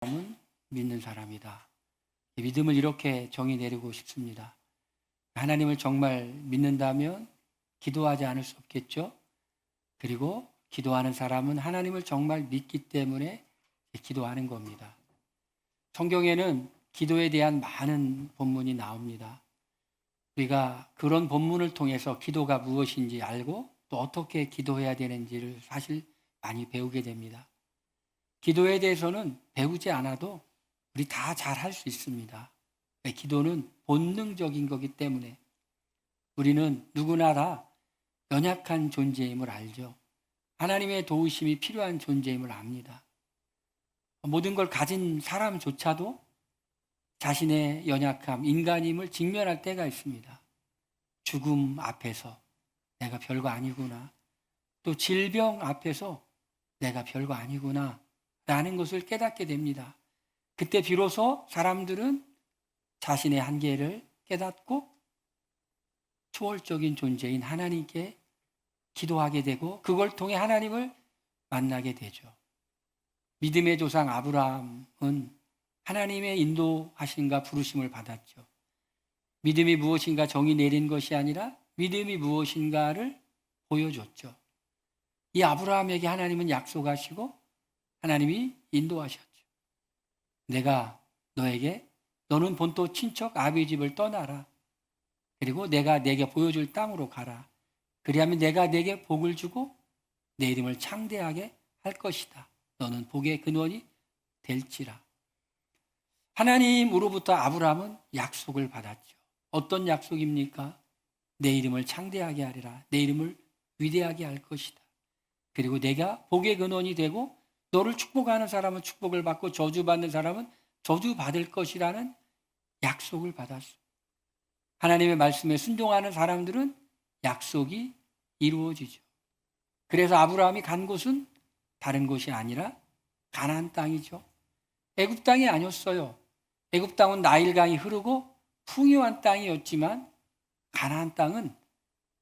사람은 믿는 사람이다. 믿음을 이렇게 정의 내리고 싶습니다. 하나님을 정말 믿는다면 기도하지 않을 수 없겠죠. 그리고 기도하는 사람은 하나님을 정말 믿기 때문에 기도하는 겁니다. 성경에는 기도에 대한 많은 본문이 나옵니다. 우리가 그런 본문을 통해서 기도가 무엇인지 알고 또 어떻게 기도해야 되는지를 사실 많이 배우게 됩니다. 기도에 대해서는 배우지 않아도 우리 다 잘 할 수 있습니다. 기도는 본능적인 거기 때문에 우리는 누구나 다 연약한 존재임을 알죠. 하나님의 도우심이 필요한 존재임을 압니다. 모든 걸 가진 사람조차도 자신의 연약함, 인간임을 직면할 때가 있습니다. 죽음 앞에서 내가 별거 아니구나. 또 질병 앞에서 내가 별거 아니구나 라는 것을 깨닫게 됩니다. 그때 비로소 사람들은 자신의 한계를 깨닫고 초월적인 존재인 하나님께 기도하게 되고 그걸 통해 하나님을 만나게 되죠. 믿음의 조상 아브라함은 하나님의 인도하심과 부르심을 받았죠. 믿음이 무엇인가 정의 내린 것이 아니라 믿음이 무엇인가를 보여줬죠. 이 아브라함에게 하나님은 약속하시고 하나님이 인도하셨죠. 내가 너에게 너는 본토 친척 아비 집을 떠나라. 그리고 내가 내게 보여줄 땅으로 가라. 그리하면 내가 내게 복을 주고 내 이름을 창대하게 할 것이다. 너는 복의 근원이 될지라. 하나님으로부터 아브라함은 약속을 받았죠. 어떤 약속입니까? 내 이름을 창대하게 하리라. 내 이름을 위대하게 할 것이다. 그리고 내가 복의 근원이 되고 너를 축복하는 사람은 축복을 받고 저주받는 사람은 저주받을 것이라는 약속을 받았습니다. 하나님의 말씀에 순종하는 사람들은 약속이 이루어지죠. 그래서 아브라함이 간 곳은 다른 곳이 아니라 가나안 땅이죠. 애굽 땅이 아니었어요. 애굽 땅은 나일강이 흐르고 풍요한 땅이었지만 가나안 땅은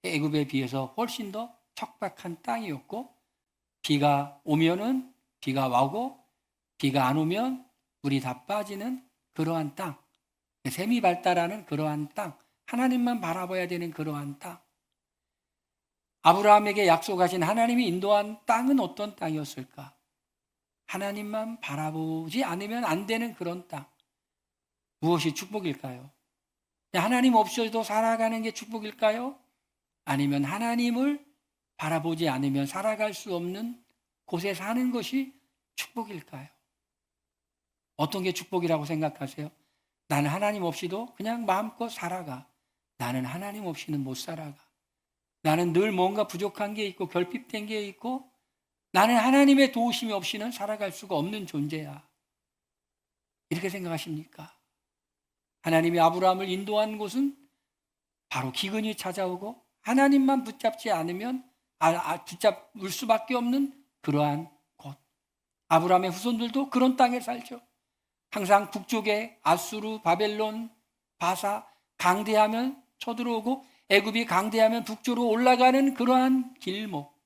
애굽에 비해서 훨씬 더 척박한 땅이었고 비가 오면은 비가 와고 비가 안 오면 물이 다 빠지는 그러한 땅, 샘이 발달하는 그러한 땅, 하나님만 바라봐야 되는 그러한 땅. 아브라함에게 약속하신 하나님이 인도한 땅은 어떤 땅이었을까? 하나님만 바라보지 않으면 안 되는 그런 땅. 무엇이 축복일까요? 하나님 없이도 살아가는 게 축복일까요? 아니면 하나님을 바라보지 않으면 살아갈 수 없는 곳에 사는 것이 축복일까요? 어떤 게 축복이라고 생각하세요? 나는 하나님 없이도 그냥 마음껏 살아가. 나는 하나님 없이는 못 살아가. 나는 늘 뭔가 부족한 게 있고 결핍된 게 있고 나는 하나님의 도우심이 없이는 살아갈 수가 없는 존재야. 이렇게 생각하십니까? 하나님이 아브라함을 인도한 곳은 바로 기근이 찾아오고 하나님만 붙잡지 않으면 붙잡을 수밖에 없는 그러한 곳. 아브라함의 후손들도 그런 땅에 살죠. 항상 북쪽에 아수르, 바벨론, 바사 강대하면 쳐들어오고 애굽이 강대하면 북쪽으로 올라가는 그러한 길목.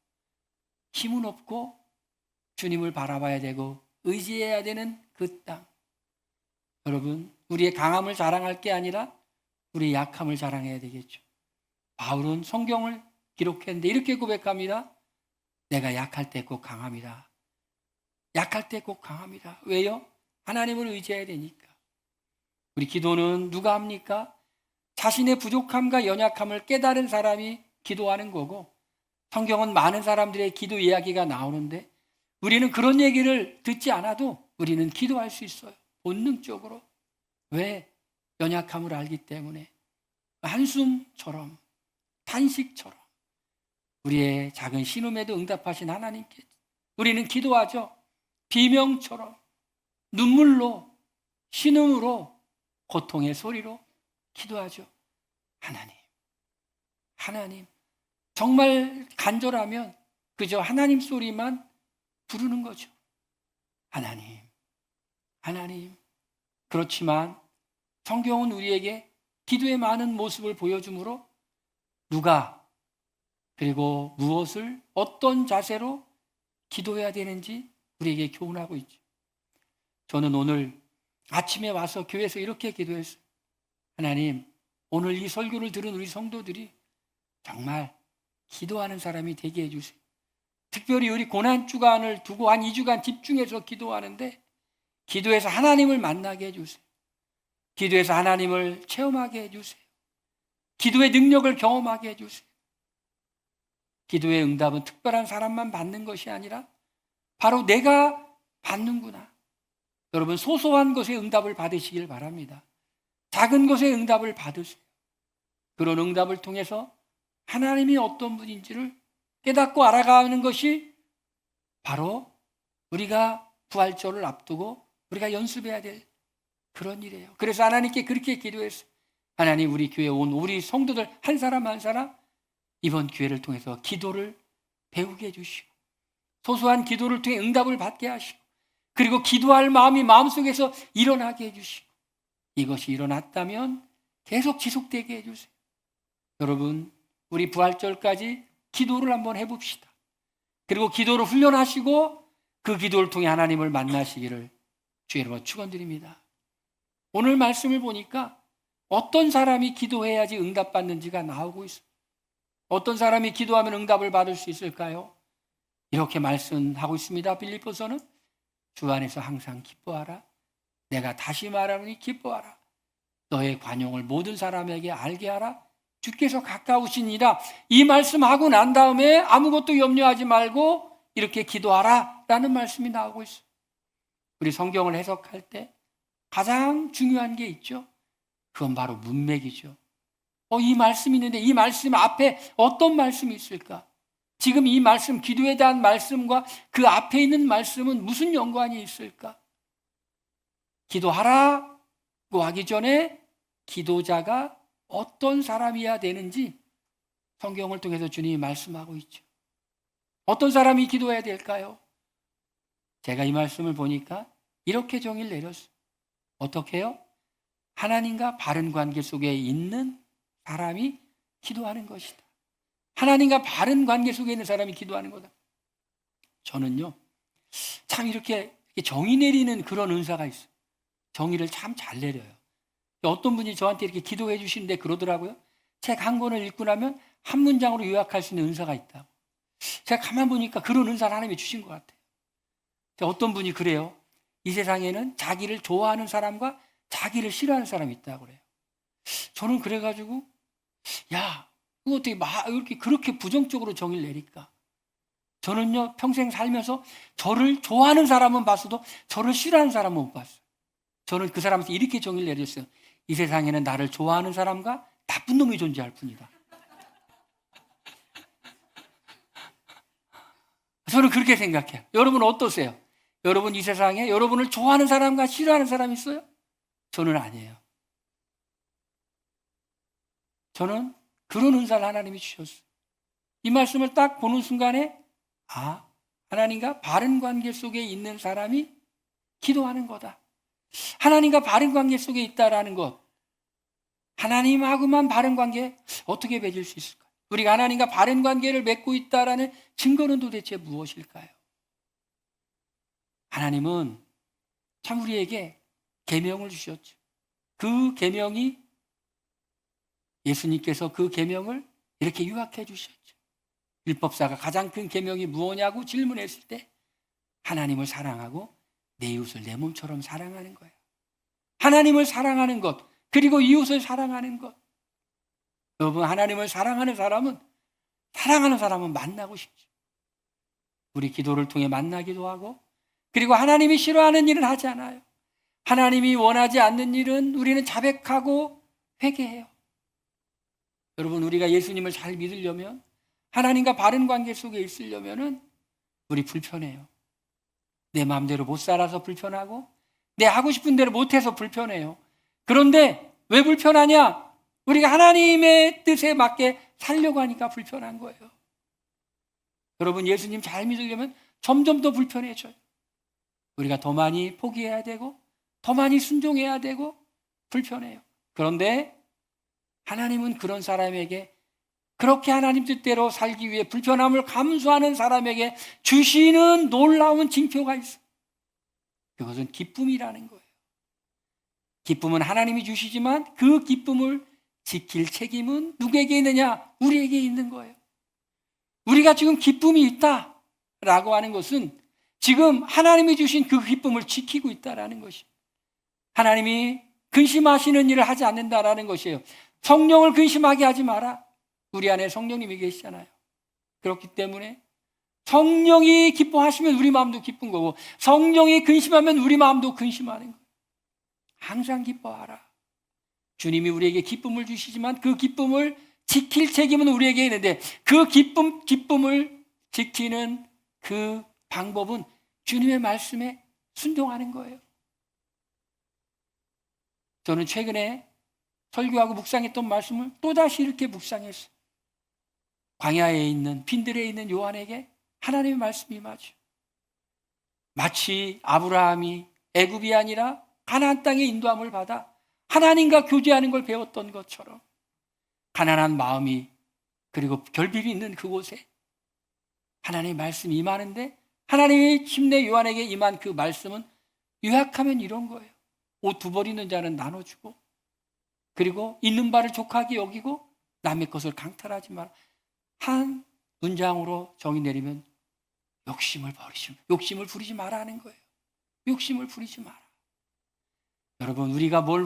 힘은 없고 주님을 바라봐야 되고 의지해야 되는 그 땅. 여러분, 우리의 강함을 자랑할 게 아니라 우리의 약함을 자랑해야 되겠죠. 바울은 성경을 기록했는데 이렇게 고백합니다. 내가 약할 때 꼭 강합니다. 약할 때 꼭 강합니다. 왜요? 하나님을 의지해야 되니까. 우리 기도는 누가 합니까? 자신의 부족함과 연약함을 깨달은 사람이 기도하는 거고 성경은 많은 사람들의 기도 이야기가 나오는데 우리는 그런 얘기를 듣지 않아도 우리는 기도할 수 있어요. 본능적으로. 왜? 연약함을 알기 때문에. 한숨처럼 탄식처럼 우리의 작은 신음에도 응답하신 하나님께 우리는 기도하죠. 비명처럼 눈물로 신음으로 고통의 소리로 기도하죠. 하나님 정말 간절하면 그저 하나님 소리만 부르는 거죠. 하나님. 그렇지만 성경은 우리에게 기도의 많은 모습을 보여주므로 누가 그리고 무엇을 어떤 자세로 기도해야 되는지 우리에게 교훈하고 있죠. 저는 오늘 아침에 와서 교회에서 이렇게 기도했어요. 하나님, 오늘 이 설교를 들은 우리 성도들이 정말 기도하는 사람이 되게 해주세요. 특별히 우리 고난주간을 두고 한 2주간 집중해서 기도하는데 기도해서 하나님을 만나게 해주세요. 기도해서 하나님을 체험하게 해주세요. 기도의 능력을 경험하게 해주세요. 기도의 응답은 특별한 사람만 받는 것이 아니라 바로 내가 받는구나. 여러분, 소소한 것의 응답을 받으시길 바랍니다. 작은 것의 응답을 받으세요. 그런 응답을 통해서 하나님이 어떤 분인지를 깨닫고 알아가는 것이 바로 우리가 부활절을 앞두고 우리가 연습해야 될 그런 일이에요. 그래서 하나님께 그렇게 기도했어요. 하나님, 우리 교회에 온 우리 성도들 한 사람 한 사람 이번 기회를 통해서 기도를 배우게 해주시고 소소한 기도를 통해 응답을 받게 하시고 그리고 기도할 마음이 마음속에서 일어나게 해주시고 이것이 일어났다면 계속 지속되게 해주세요. 여러분, 우리 부활절까지 기도를 한번 해봅시다. 그리고 기도를 훈련하시고 그 기도를 통해 하나님을 만나시기를 주의 이름으로 축원드립니다. 오늘 말씀을 보니까 어떤 사람이 기도해야지 응답받는지가 나오고 있어요. 어떤 사람이 기도하면 응답을 받을 수 있을까요? 이렇게 말씀하고 있습니다. 빌립보서는 주 안에서 항상 기뻐하라. 내가 다시 말하노니 기뻐하라. 너의 관용을 모든 사람에게 알게 하라. 주께서 가까우시니라. 이 말씀하고 난 다음에 아무것도 염려하지 말고 이렇게 기도하라 라는 말씀이 나오고 있어요. 우리 성경을 해석할 때 가장 중요한 게 있죠. 그건 바로 문맥이죠. 이 말씀이 있는데 이 말씀 앞에 어떤 말씀이 있을까? 지금 이 말씀, 기도에 대한 말씀과 그 앞에 있는 말씀은 무슨 연관이 있을까? 기도하라고 하기 전에 기도자가 어떤 사람이어야 되는지 성경을 통해서 주님이 말씀하고 있죠. 어떤 사람이 기도해야 될까요? 제가 이 말씀을 보니까 이렇게 정의를 내렸어요. 어떻게 해요? 하나님과 바른 관계 속에 있는 사람이 기도하는 것이다. 하나님과 바른 관계 속에 있는 사람이 기도하는 거다. 저는요, 참 이렇게 정의 내리는 그런 은사가 있어요. 정의를 참 잘 내려요. 어떤 분이 저한테 이렇게 기도해 주시는데 그러더라고요. 책 한 권을 읽고 나면 한 문장으로 요약할 수 있는 은사가 있다고. 제가 가만 보니까 그런 은사를 하나님이 주신 것 같아요. 어떤 분이 그래요. 이 세상에는 자기를 좋아하는 사람과 자기를 싫어하는 사람이 있다고 그래요. 저는 그래가지고 야, 그거 어떻게 이렇게 그렇게 부정적으로 정의를 내릴까? 저는요, 평생 살면서 저를 좋아하는 사람은 봤어도 저를 싫어하는 사람은 못 봤어요. 저는 그 사람한테 이렇게 정의를 내렸어요. 이 세상에는 나를 좋아하는 사람과 나쁜 놈이 존재할 뿐이다. 저는 그렇게 생각해요. 여러분 어떠세요? 여러분 이 세상에 여러분을 좋아하는 사람과 싫어하는 사람이 있어요? 저는 아니에요. 저는 그런 은사를 하나님이 주셨어요. 이 말씀을 딱 보는 순간에 하나님과 바른 관계 속에 있는 사람이 기도하는 거다. 하나님과 바른 관계 속에 있다라는 것. 하나님하고만 바른 관계 어떻게 맺을 수 있을까요? 우리가 하나님과 바른 관계를 맺고 있다라는 증거는 도대체 무엇일까요? 하나님은 참 우리에게 계명을 주셨죠. 그 계명이 예수님께서 그 계명을 이렇게 요약해 주셨죠. 율법사가 가장 큰 계명이 무엇냐고 질문했을 때 하나님을 사랑하고 내 이웃을 내 몸처럼 사랑하는 거예요. 하나님을 사랑하는 것, 그리고 이웃을 사랑하는 것. 여러분, 하나님을 사랑하는 사람은 만나고 싶죠. 우리 기도를 통해 만나기도 하고, 그리고 하나님이 싫어하는 일은 하지 않아요. 하나님이 원하지 않는 일은 우리는 자백하고 회개해요. 여러분, 우리가 예수님을 잘 믿으려면, 하나님과 바른 관계 속에 있으려면은 우리 불편해요. 내 마음대로 못 살아서 불편하고 내 하고 싶은 대로 못해서 불편해요. 그런데 왜 불편하냐? 우리가 하나님의 뜻에 맞게 살려고 하니까 불편한 거예요. 여러분, 예수님 잘 믿으려면 점점 더 불편해져요. 우리가 더 많이 포기해야 되고 더 많이 순종해야 되고 불편해요. 그런데 하나님은 그런 사람에게, 그렇게 하나님 뜻대로 살기 위해 불편함을 감수하는 사람에게 주시는 놀라운 징표가 있어요. 그것은 기쁨이라는 거예요. 기쁨은 하나님이 주시지만 그 기쁨을 지킬 책임은 누구에게 있느냐? 우리에게 있는 거예요. 우리가 지금 기쁨이 있다라고 하는 것은 지금 하나님이 주신 그 기쁨을 지키고 있다라는 것이에요. 하나님이 근심하시는 일을 하지 않는다라는 것이에요. 성령을 근심하게 하지 마라. 우리 안에 성령님이 계시잖아요. 그렇기 때문에 성령이 기뻐하시면 우리 마음도 기쁜 거고, 성령이 근심하면 우리 마음도 근심하는 거예요. 항상 기뻐하라. 주님이 우리에게 기쁨을 주시지만 그 기쁨을 지킬 책임은 우리에게 있는데, 그 기쁨을 지키는 그 방법은 주님의 말씀에 순종하는 거예요. 저는 최근에 설교하고 묵상했던 말씀을 또다시 이렇게 묵상했어요. 광야에 있는, 빈들에 있는 요한에게 하나님의 말씀이 임하죠. 마치 아브라함이 애굽이 아니라 가나안 땅의 인도함을 받아 하나님과 교제하는 걸 배웠던 것처럼 가난한 마음이, 그리고 결핍이 있는 그곳에 하나님의 말씀이 임하는데, 하나님의 침례 요한에게 임한 그 말씀은 요약하면 이런 거예요. 옷 두 벌 있는 자는 나눠주고, 그리고 있는 바를 족하게 여기고 남의 것을 강탈하지 마라. 한 문장으로 정의 내리면 욕심을 부리지 마라 하는 거예요. 욕심을 부리지 마라. 여러분, 우리가 뭘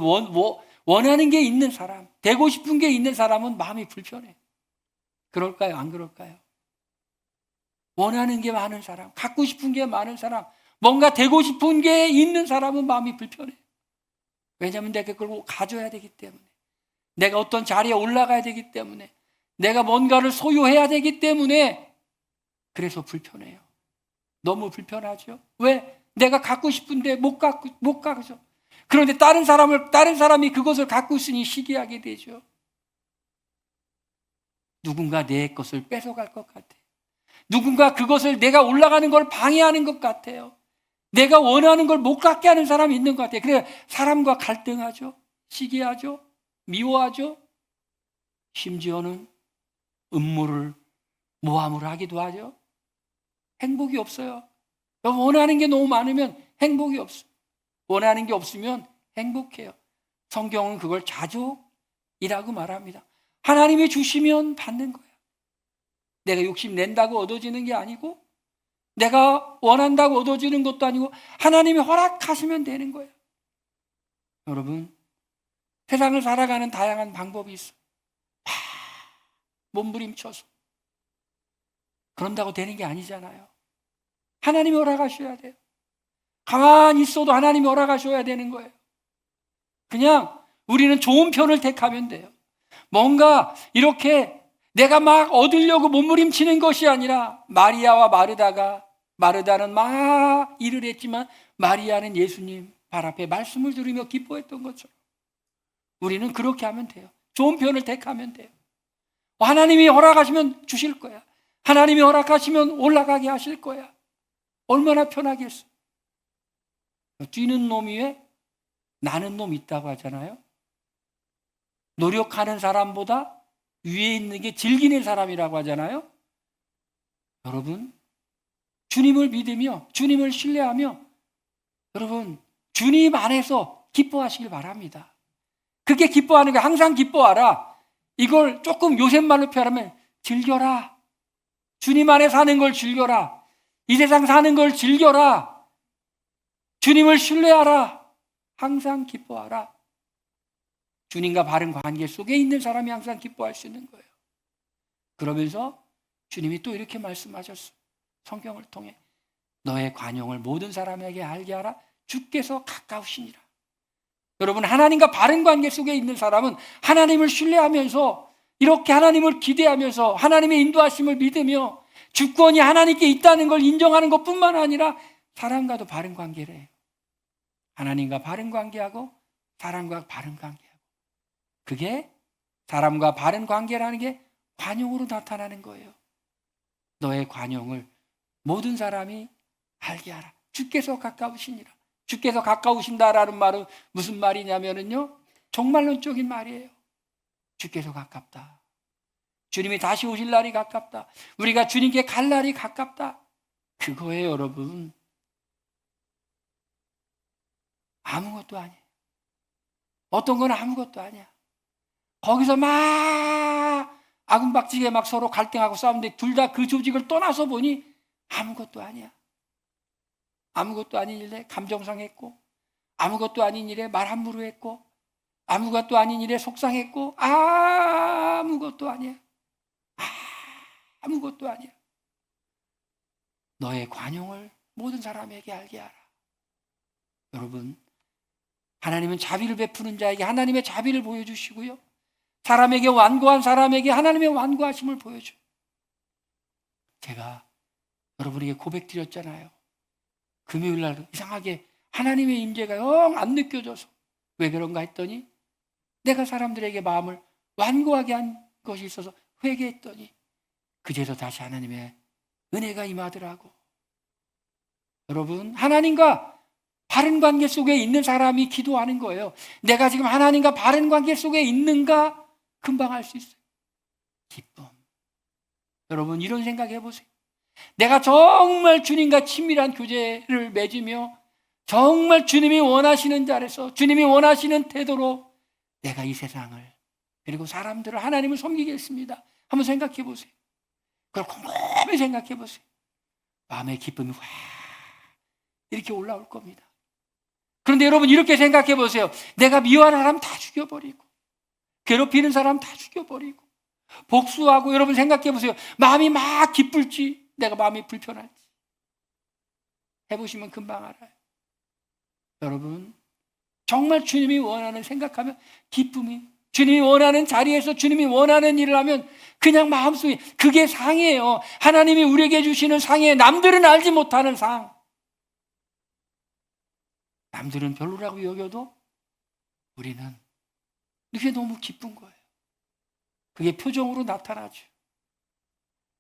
원하는 게 있는 사람, 되고 싶은 게 있는 사람은 마음이 불편해. 그럴까요? 안 그럴까요? 원하는 게 많은 사람, 갖고 싶은 게 많은 사람, 뭔가 되고 싶은 게 있는 사람은 마음이 불편해. 왜냐하면 내가 그걸 가져야 되기 때문에, 내가 어떤 자리에 올라가야 되기 때문에, 내가 뭔가를 소유해야 되기 때문에, 그래서 불편해요. 너무 불편하죠? 왜? 내가 갖고 싶은데 못 가죠. 그런데 다른 사람이 그것을 갖고 있으니 시기하게 되죠. 누군가 내 것을 뺏어갈 것 같아요. 누군가 그것을, 내가 올라가는 걸 방해하는 것 같아요. 내가 원하는 걸 못 갖게 하는 사람이 있는 것 같아요. 그래서 사람과 갈등하죠. 시기하죠. 미워하죠. 심지어는 음모를, 모함을 하기도 하죠. 행복이 없어요. 원하는 게 너무 많으면 행복이 없어요. 원하는 게 없으면 행복해요. 성경은 그걸 자족이라고 말합니다. 하나님이 주시면 받는 거예요. 내가 욕심낸다고 얻어지는 게 아니고, 내가 원한다고 얻어지는 것도 아니고, 하나님이 허락하시면 되는 거예요. 여러분, 세상을 살아가는 다양한 방법이 있어요. 몸부림쳐서 그런다고 되는 게 아니잖아요. 하나님이 허락하셔야 돼요. 가만히 있어도 하나님이 허락하셔야 되는 거예요. 그냥 우리는 좋은 편을 택하면 돼요. 뭔가 이렇게 내가 막 얻으려고 몸부림치는 것이 아니라, 마리아와 마르다는 막 일을 했지만 마리아는 예수님 발 앞에 말씀을 들으며 기뻐했던 것처럼 우리는 그렇게 하면 돼요. 좋은 편을 택하면 돼요. 하나님이 허락하시면 주실 거야. 하나님이 허락하시면 올라가게 하실 거야. 얼마나 편하겠어. 뛰는 놈 위에 나는 놈 있다고 하잖아요. 노력하는 사람보다 위에 있는 게 즐기는 사람이라고 하잖아요. 여러분, 주님을 믿으며 주님을 신뢰하며, 여러분, 주님 안에서 기뻐하시길 바랍니다. 그게 기뻐하는 게, 항상 기뻐하라. 이걸 조금 요새 말로 표현하면 즐겨라. 주님 안에 사는 걸 즐겨라. 이 세상 사는 걸 즐겨라. 주님을 신뢰하라. 항상 기뻐하라. 주님과 바른 관계 속에 있는 사람이 항상 기뻐할 수 있는 거예요. 그러면서 주님이 또 이렇게 말씀하셨어요. 성경을 통해 너의 관용을 모든 사람에게 알게 하라. 주께서 가까우시니라. 여러분, 하나님과 바른 관계 속에 있는 사람은 하나님을 신뢰하면서, 이렇게 하나님을 기대하면서 하나님의 인도하심을 믿으며 주권이 하나님께 있다는 걸 인정하는 것뿐만 아니라 사람과도 바른 관계를 해요. 하나님과 바른 관계하고 사람과 바른 관계하고, 그게 사람과 바른 관계라는 게 관용으로 나타나는 거예요. 너의 관용을 모든 사람이 알게 하라. 주께서 가까우시니라. 주께서 가까우신다라는 말은 무슨 말이냐면요, 종말론적인 말이에요. 주께서 가깝다. 주님이 다시 오실 날이 가깝다. 우리가 주님께 갈 날이 가깝다. 그거예요, 여러분. 아무것도 아니에요. 어떤 건 아무것도 아니야. 거기서 막 아궁박지게 막 서로 갈등하고 싸우는데 둘 다 그 조직을 떠나서 보니 아무것도 아니야. 아무것도 아닌 일에 감정상했고, 아무것도 아닌 일에 말 함부로 했고, 아무것도 아닌 일에 속상했고, 아무것도 아니야. 아무것도 아니야. 너의 관용을 모든 사람에게 알게 하라. 여러분, 하나님은 자비를 베푸는 자에게 하나님의 자비를 보여주시고요, 사람에게 완고한 사람에게 하나님의 완고하심을 보여줘요. 제가 여러분에게 고백드렸잖아요. 금요일 날 이상하게 하나님의 임재가 영 안 느껴져서 왜 그런가 했더니 내가 사람들에게 마음을 완고하게 한 것이 있어서 회개했더니 그제서 다시 하나님의 은혜가 임하더라고. 여러분, 하나님과 바른 관계 속에 있는 사람이 기도하는 거예요. 내가 지금 하나님과 바른 관계 속에 있는가 금방 알 수 있어요. 기쁨. 여러분, 이런 생각 해보세요. 내가 정말 주님과 친밀한 교제를 맺으며 정말 주님이 원하시는 자리에서 주님이 원하시는 태도로 내가 이 세상을 그리고 사람들을 하나님을 섬기겠습니다. 한번 생각해 보세요. 그걸 곰곰이 생각해 보세요. 마음의 기쁨이 확 이렇게 올라올 겁니다. 그런데 여러분, 이렇게 생각해 보세요. 내가 미워하는 사람 다 죽여버리고 괴롭히는 사람 다 죽여버리고 복수하고, 여러분 생각해 보세요. 마음이 막 기쁠지 내가 마음이 불편할지 해보시면 금방 알아요. 여러분, 정말 주님이 원하는 생각하면 기쁨이, 주님이 원하는 자리에서 주님이 원하는 일을 하면 그냥 마음속에 그게 상이에요. 하나님이 우리에게 주시는 상이에요. 남들은 알지 못하는 상. 남들은 별로라고 여겨도 우리는 그게 너무 기쁜 거예요. 그게 표정으로 나타나죠.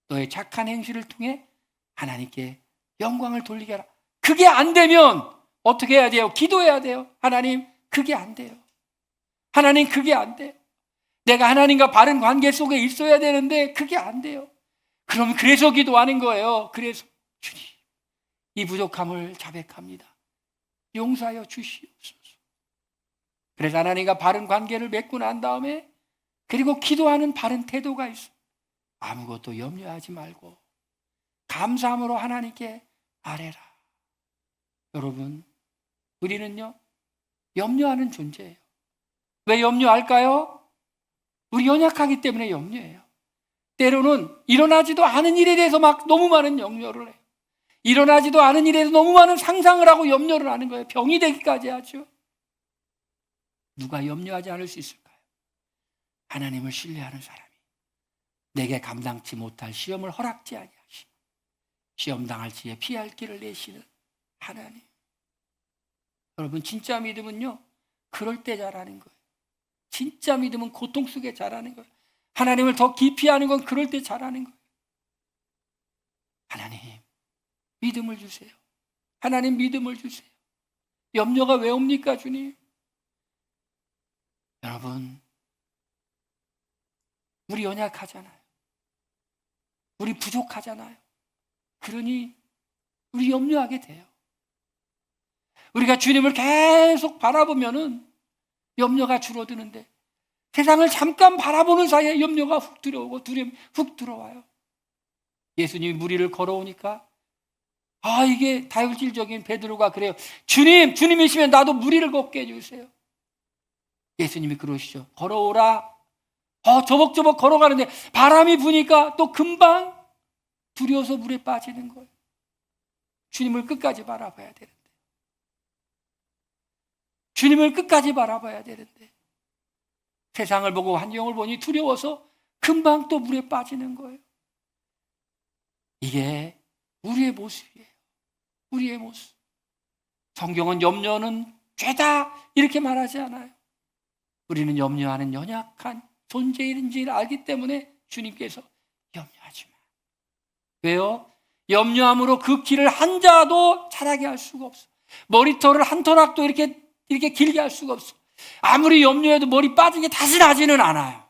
너의 착한 행실을 통해 하나님께 영광을 돌리게 하라. 그게 안 되면 어떻게 해야 돼요? 기도해야 돼요. 하나님, 그게 안 돼요. 하나님, 그게 안 돼요. 내가 하나님과 바른 관계 속에 있어야 되는데 그게 안 돼요. 그럼 그래서 기도하는 거예요. 그래서 주님, 이 부족함을 자백합니다. 용서하여 주시옵소서. 그래서 하나님과 바른 관계를 맺고 난 다음에 그리고 기도하는 바른 태도가 있어. 아무것도 염려하지 말고 감사함으로 하나님께 아뢰라. 여러분, 우리는요 염려하는 존재예요. 왜 염려할까요? 우리 연약하기 때문에 염려해요. 때로는 일어나지도 않은 일에 대해서 막 너무 많은 염려를 해요. 일어나지도 않은 일에 대해서 너무 많은 상상을 하고 염려를 하는 거예요. 병이 되기까지 하죠. 누가 염려하지 않을 수 있을까요? 하나님을 신뢰하는 사람이 내게 감당치 못할 시험을 허락지 아니하시고 시험 당할 지에 피할 길을 내시는 하나님. 여러분, 진짜 믿음은요 그럴 때 자라는 거예요. 진짜 믿음은 고통 속에 자라는 거예요. 하나님을 더 깊이 아는 건 그럴 때 자라는 거예요. 하나님, 믿음을 주세요. 하나님, 믿음을 주세요. 염려가 왜 옵니까, 주님? 여러분, 우리 연약하잖아요. 우리 부족하잖아요. 그러니 우리 염려하게 돼요. 우리가 주님을 계속 바라보면은 염려가 줄어드는데 세상을 잠깐 바라보는 사이에 염려가 훅 들어오고 두려움이 훅 들어와요. 예수님이 무리를 걸어오니까 이게 다혈질적인 베드로가 그래요. 주님이시면 나도 무리를 걷게 해주세요. 예수님이 그러시죠. 걸어오라. 저벅저벅 걸어가는데 바람이 부니까 또 금방 두려워서 물에 빠지는 거예요. 주님을 끝까지 바라봐야 되는데. 주님을 끝까지 바라봐야 되는데 세상을 보고 환경을 보니 두려워서 금방 또 물에 빠지는 거예요. 이게 우리의 모습이에요. 우리의 모습. 성경은 염려는 죄다 이렇게 말하지 않아요. 우리는 염려하는 연약한 존재인지를 알기 때문에 주님께서 염려하지 마. 왜요? 염려함으로 그 길을 한 자도 자라게 할 수가 없어. 머리털을 한 토락도 이렇게 길게 할 수가 없어. 아무리 염려해도 머리 빠진 게 다시 나지는 않아요.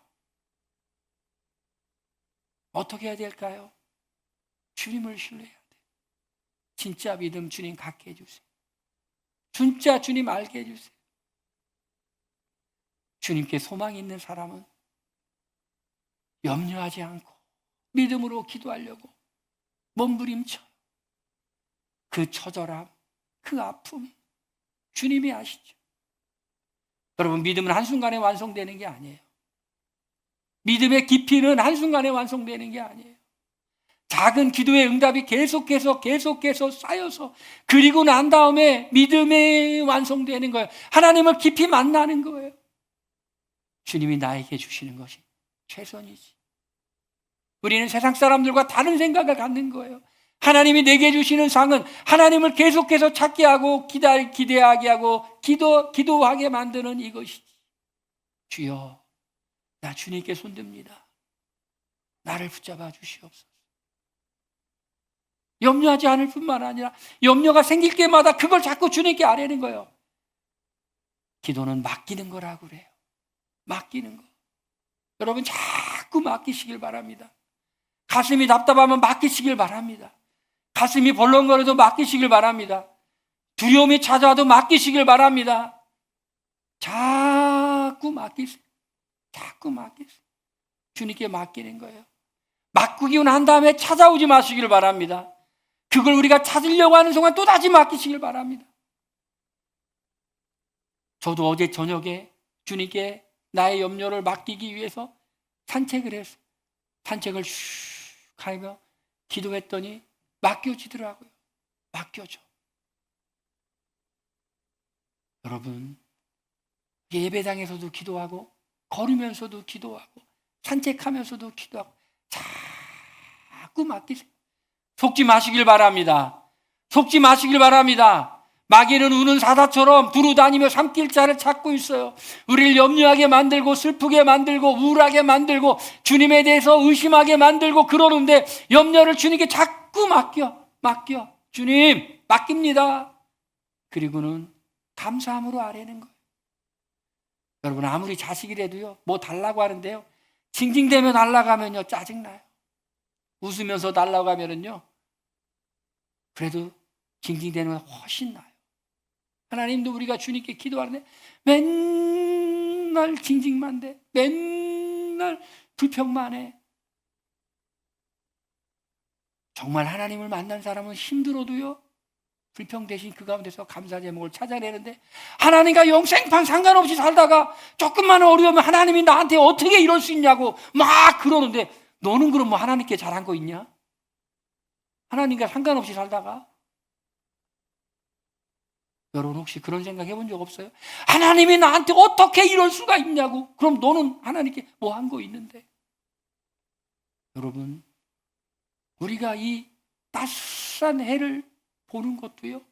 어떻게 해야 될까요? 주님을 신뢰해야 돼요. 진짜 믿음 주님 갖게 해주세요. 진짜 주님 알게 해주세요. 주님께 소망이 있는 사람은 염려하지 않고 믿음으로 기도하려고 몸부림쳐요. 그 처절함, 그 아픔 주님이 아시죠. 여러분, 믿음은 한순간에 완성되는 게 아니에요. 믿음의 깊이는 한순간에 완성되는 게 아니에요. 작은 기도의 응답이 계속해서 쌓여서 그리고 난 다음에 믿음이 완성되는 거예요. 하나님을 깊이 만나는 거예요. 주님이 나에게 주시는 것이 최선이지. 우리는 세상 사람들과 다른 생각을 갖는 거예요. 하나님이 내게 주시는 상은 하나님을 계속해서 찾게 하고 기대하게 하고 기도하게 만드는 이것이지. 주여, 나 주님께 손듭니다. 나를 붙잡아 주시옵소서. 염려하지 않을 뿐만 아니라 염려가 생길 때마다 그걸 자꾸 주님께 아뢰는 거예요. 기도는 맡기는 거라고 그래요. 맡기는 거. 여러분, 자꾸 맡기시길 바랍니다. 가슴이 답답하면 맡기시길 바랍니다. 가슴이 벌렁거려도 맡기시길 바랍니다. 두려움이 찾아와도 맡기시길 바랍니다. 자꾸 맡기세요. 자꾸 맡기세요. 주님께 맡기는 거예요. 맡기고 난 다음에 찾아오지 마시길 바랍니다. 그걸 우리가 찾으려고 하는 순간 또다시 맡기시길 바랍니다. 저도 어제 저녁에 주님께 나의 염려를 맡기기 위해서 산책을 했어요. 산책을 슉 하며 기도했더니 맡겨지더라고요. 맡겨져. 여러분, 예배당에서도 기도하고 걸으면서도 기도하고 산책하면서도 기도하고 자꾸 맡기세요. 속지 마시길 바랍니다. 속지 마시길 바랍니다. 마귀는 우는 사자처럼 두루다니며 삼킬자를 찾고 있어요. 우리를 염려하게 만들고 슬프게 만들고 우울하게 만들고 주님에 대해서 의심하게 만들고 그러는데 염려를 주님께 자꾸 맡겨. 주님 맡깁니다. 그리고는 감사함으로 아뢰는 거예요. 여러분, 아무리 자식이라도요, 뭐 달라고 하는데요, 징징대며 달라가면요 짜증나요. 웃으면서 달라고 하면은요 그래도 징징대는 건 훨씬 나아요. 하나님도 우리가 주님께 기도하는데 맨날 징징만 대, 맨날 불평만 해. 정말 하나님을 만난 사람은 힘들어도요 불평 대신 그 가운데서 감사 제목을 찾아내는데, 하나님과 영생판 상관없이 살다가 조금만 어려우면 하나님이 나한테 어떻게 이럴 수 있냐고 막 그러는데, 너는 그럼 뭐 하나님께 잘한 거 있냐? 하나님과 상관없이 살다가. 여러분, 혹시 그런 생각 해본 적 없어요? 하나님이 나한테 어떻게 이럴 수가 있냐고. 그럼 너는 하나님께 뭐 한 거 있는데? 여러분, 우리가 이 따스한 해를 보는 것도요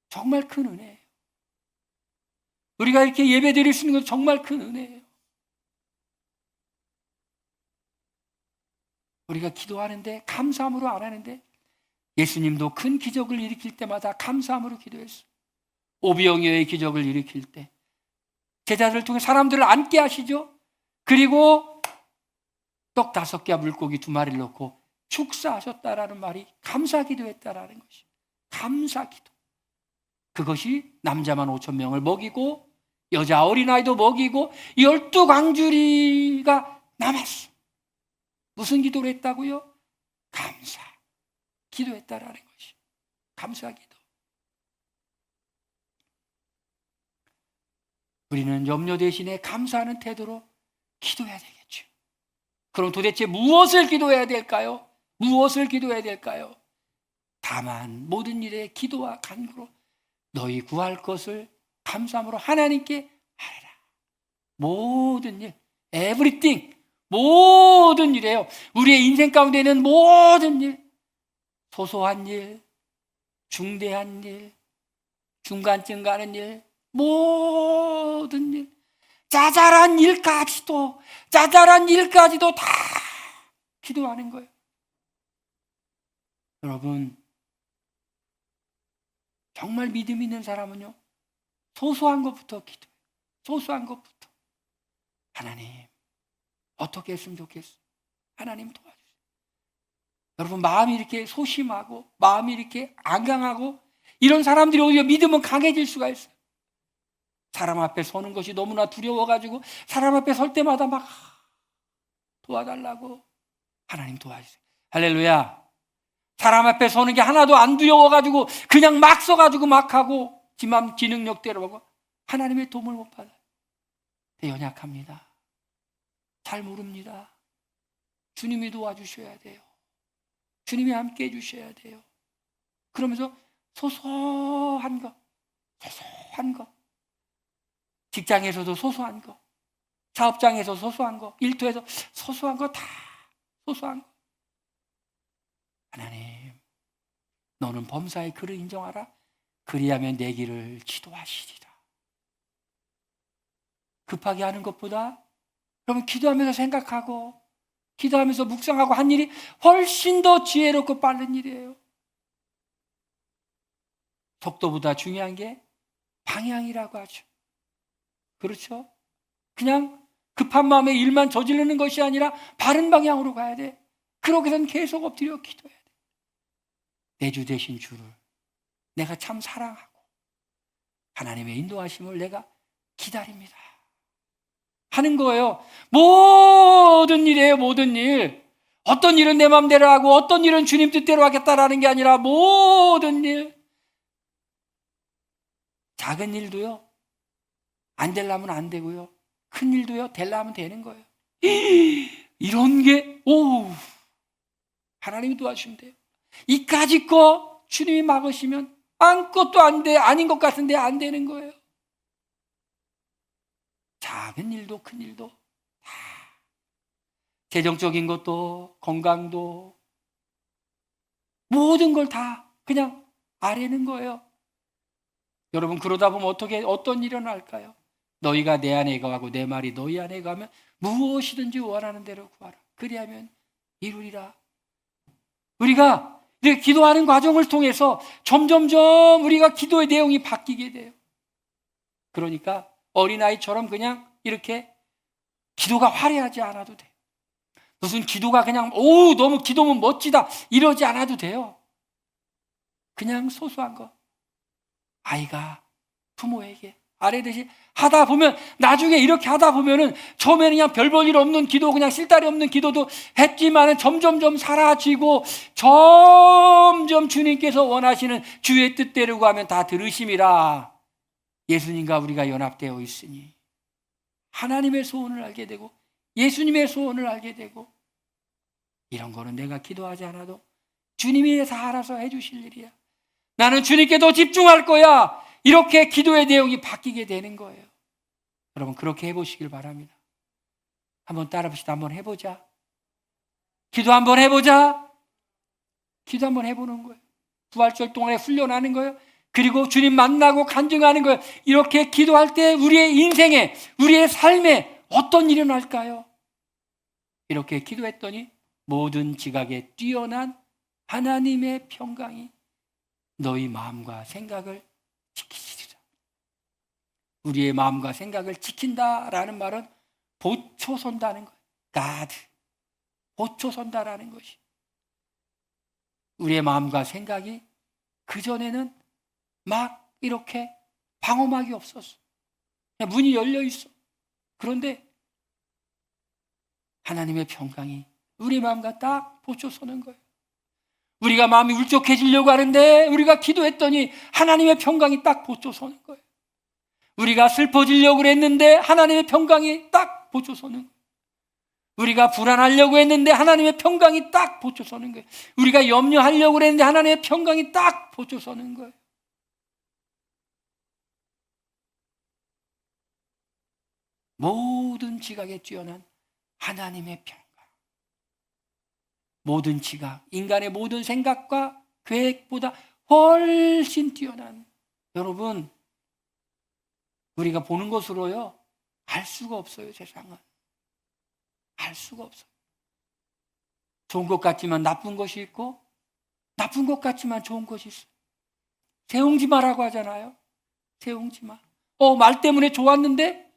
정말 큰 은혜예요. 우리가 이렇게 예배 드릴 수 있는 것도 정말 큰 은혜예요. 우리가 기도하는데 감사함으로 안 하는데, 예수님도 큰 기적을 일으킬 때마다 감사함으로 기도했어요. 오병이어의 기적을 일으킬 때 제자들을 통해 사람들을 앉게 하시죠. 그리고 떡 5개와 물고기 2마리를 넣고 축사하셨다라는 말이 감사기도했다라는 것이, 감사기도. 그것이 남자만 5,000명을 먹이고 여자 어린아이도 먹이고 12광주리가 남았어. 무슨 기도를 했다고요? 감사 기도했다라는 것이, 감사기도. 우리는 염려 대신에 감사하는 태도로 기도해야 되겠죠. 그럼 도대체 무엇을 기도해야 될까요? 무엇을 기도해야 될까요? 다만 모든 일에 기도와 간구로 너희 구할 것을 감사함으로 하나님께 하라. 모든 일, everything, 모든 일이에요. 우리의 인생 가운데 있는 모든 일, 소소한 일, 중대한 일, 중간쯤 가는 일, 모든 일, 자잘한 일까지도 다 기도하는 거예요. 여러분, 정말 믿음 있는 사람은요 소소한 것부터 기도해요. 소소한 것부터. 하나님, 어떻게 했으면 좋겠어? 하나님 도와주세요. 여러분, 마음이 이렇게 소심하고 마음이 이렇게 안 강하고 이런 사람들이 오히려 믿음은 강해질 수가 있어요. 사람 앞에 서는 것이 너무나 두려워가지고 사람 앞에 설 때마다 막 도와달라고. 하나님 도와주세요. 할렐루야. 사람 앞에 서는 게 하나도 안 두려워가지고 그냥 막 서가지고 막 하고 지맘 지능력대로 하고 하나님의 도움을 못 받아요. 연약합니다. 잘 모릅니다. 주님이 도와주셔야 돼요. 주님이 함께 해주셔야 돼요. 그러면서 소소한 거, 직장에서도 소소한 거, 사업장에서 소소한 거, 일터에서 소소한 거, 다 소소한 거. 하나님, 너는 범사의 그를 인정하라. 그리하면 내 길을 지도하시리라. 급하게 하는 것보다 그러면 기도하면서 생각하고 기도하면서 묵상하고 한 일이 훨씬 더 지혜롭고 빠른 일이에요. 속도보다 중요한 게 방향이라고 하죠. 그렇죠? 그냥 급한 마음에 일만 저지르는 것이 아니라 바른 방향으로 가야 돼. 그러기 위해서는 계속 엎드려 기도해야 돼. 내 주 되신 주를 내가 참 사랑하고 하나님의 인도하심을 내가 기다립니다 하는 거예요. 모든 일이에요. 모든 일. 어떤 일은 내 마음대로 하고 어떤 일은 주님 뜻대로 하겠다라는 게 아니라 모든 일. 작은 일도요, 안 되려면 안 되고요, 큰 일도요, 되려면 되는 거예요. 이런 게, 하나님이 도와주시면 돼요. 이까짓 거 주님이 막으시면 아무것도 안 돼, 아닌 것 같은데 안 되는 거예요. 작은 일도 큰 일도 다, 재정적인 것도 건강도 모든 걸 다 그냥 아뢰는 거예요. 여러분, 그러다 보면 어떤 일이 일어날까요? 너희가 내 안에 거하고 내 말이 너희 안에 거하면 무엇이든지 원하는 대로 구하라. 그리하면 이루리라. 우리가 이렇게 기도하는 과정을 통해서 점점점 우리가 기도의 내용이 바뀌게 돼요. 그러니까 어린아이처럼 그냥 이렇게 기도가 화려하지 않아도 돼요. 무슨 기도가 그냥 너무 기도면 멋지다 이러지 않아도 돼요. 그냥 소소한 거, 아이가 부모에게 아뢰듯이 하다 보면, 나중에 이렇게 하다 보면은 처음에는 그냥 별 볼 일 없는 기도, 그냥 쓸데리 없는 기도도 했지만은 점점점 사라지고 점점 주님께서 원하시는 주의 뜻대로 가면 다 들으심이라. 예수님과 우리가 연합되어 있으니 하나님의 소원을 알게 되고 예수님의 소원을 알게 되고, 이런 거는 내가 기도하지 않아도 주님이 다 알아서 해주실 일이야. 나는 주님께 더 집중할 거야. 이렇게 기도의 내용이 바뀌게 되는 거예요. 여러분, 그렇게 해보시길 바랍니다. 한번 따라 봅시다. 한번 해보자. 기도 한번 해보자. 기도 한번 해보는 거예요. 부활절 동안에 훈련하는 거예요. 그리고 주님 만나고 간증하는 거예요. 이렇게 기도할 때 우리의 인생에, 우리의 삶에 어떤 일이 일어날까요? 이렇게 기도했더니 모든 지각에 뛰어난 하나님의 평강이 너희 마음과 생각을 지키시리라. 우리의 마음과 생각을 지킨다라는 말은 보초선다는 거예요. God, 보초선다라는 것이. 우리의 마음과 생각이 그전에는 막 이렇게 방어막이 없었어. 그냥 문이 열려 있어. 그런데 하나님의 평강이 우리 마음과 딱 보초서는 거예요. 우리가 마음이 울적해지려고 하는데 우리가 기도했더니 하나님의 평강이 딱 보초서는 거예요. 우리가 슬퍼지려고 했는데 하나님의 평강이 딱 보초서는 거예요. 우리가 불안하려고 했는데 하나님의 평강이 딱 보초서는 거예요. 우리가 염려하려고 했는데 하나님의 평강이 딱 보초서는 거예요. 모든 지각에 뛰어난 하나님의 평강. 모든 지각, 인간의 모든 생각과 계획보다 훨씬 뛰어난, 여러분, 우리가 보는 것으로요 알 수가 없어요. 세상은 알 수가 없어요. 좋은 것 같지만 나쁜 것이 있고 나쁜 것 같지만 좋은 것이 있어요. 세옹지마라고 하잖아요. 세옹지마. 말 때문에 좋았는데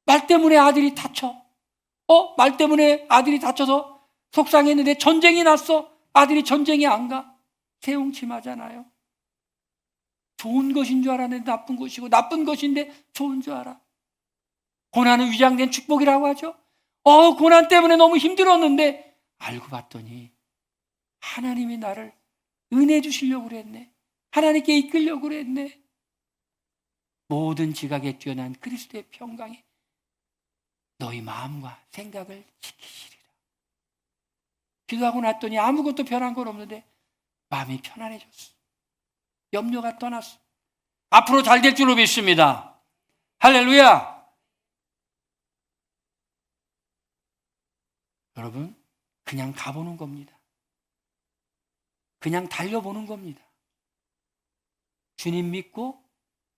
말 때문에 아들이 다쳐. 말 때문에 아들이 다쳐서 속상했는데 전쟁이 났어. 아들이 전쟁에 안 가. 세옹지마잖아요. 좋은 것인 줄 알았는데 나쁜 것이고 나쁜 것인데 좋은 줄 알아. 고난은 위장된 축복이라고 하죠. 고난 때문에 너무 힘들었는데 알고 봤더니 하나님이 나를 은혜 주시려고 그랬네. 하나님께 이끌려고 그랬네. 모든 지각에 뛰어난 그리스도의 평강이 너희 마음과 생각을 지키시리라. 기도하고 났더니 아무것도 변한 건 없는데 마음이 편안해졌어. 염려가 떠났어. 앞으로 잘 될 줄로 믿습니다. 할렐루야. 여러분, 그냥 가보는 겁니다. 그냥 달려보는 겁니다. 주님 믿고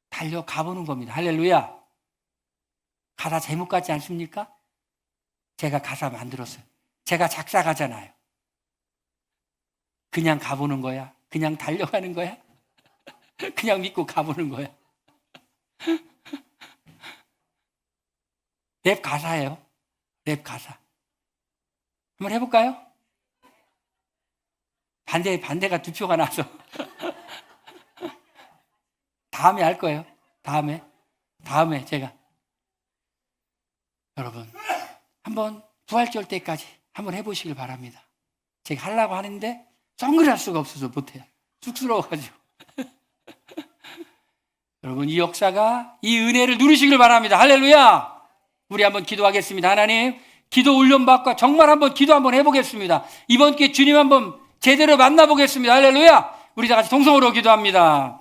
달려가보는 겁니다. 할렐루야. 가사 제목 같지 않습니까? 제가 가사 만들었어요. 제가 작사가잖아요. 그냥 가보는 거야. 그냥 달려가는 거야. 그냥 믿고 가보는 거야. 랩 가사예요. 랩 가사. 한번 해볼까요? 반대가 두 표가 나서. 다음에 할 거예요. 다음에 제가. 여러분, 한번 부활절 때까지 한번 해보시길 바랍니다. 제가 하려고 하는데 선글할 수가 없어서 못해요. 쑥스러워가지고. 여러분, 이 역사가, 이 은혜를 누리시길 바랍니다. 할렐루야! 우리 한번 기도하겠습니다. 하나님, 기도 훈련받고 정말 한번 기도 한번 해보겠습니다. 이번 기회에 주님 한번 제대로 만나보겠습니다. 할렐루야! 우리 다 같이 동성으로 기도합니다.